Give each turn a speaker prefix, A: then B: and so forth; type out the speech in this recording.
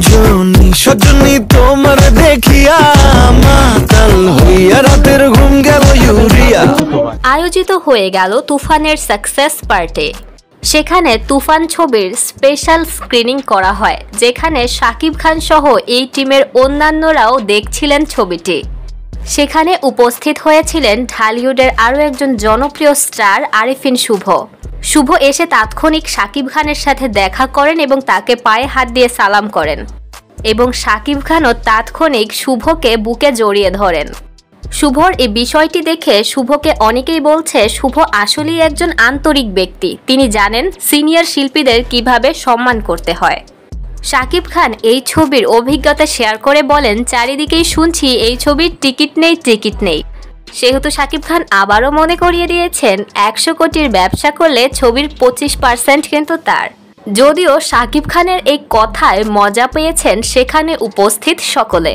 A: সজনী সজনী তোমার দেখিয়া মাতাল হইয়া রাতের ঘুম গেল ইউরিয়া।
B: আয়োজিত হয়ে গেল তুফানের সাকসেস পার্টি। সেখানে তুফান ছবির স্পেশাল স্ক্রিনিং করা হয়, যেখানে শাকিব খান সহ এই টিমের অন্যান্যরাও দেখছিলেন ছবিটি। সেখানে উপস্থিত হয়েছিলেন ঢালিউডের আরও একজন জনপ্রিয় স্টার আরিফিন শুভ। শুভ এসে তাৎক্ষণিক শাকিব খানের সাথে দেখা করেন এবং তাকে পায়ে হাত দিয়ে সালাম করেন, এবং শাকিব খানও তাৎক্ষণিক শুভকে বুকে জড়িয়ে ধরেন। শুভর এই বিষয়টি দেখে শুভকে অনেকেই বলছে শুভ আসলেই একজন আন্তরিক ব্যক্তি, তিনি জানেন সিনিয়র শিল্পীদের কিভাবে সম্মান করতে হয়। শাকিব খান এই ছবির অভিজ্ঞতা শেয়ার করে বলেন, চারিদিকেই শুনছি এই ছবির টিকিট নেই। সেহেতু শাকিব খান আবারও মনে করিয়ে দিয়েছেন 100 কোটির ব্যবসা করলে ছবির 25% কিন্তু তার। যদিও শাকিব খানের এই কথায় মজা পেয়েছেন সেখানে উপস্থিত সকলে।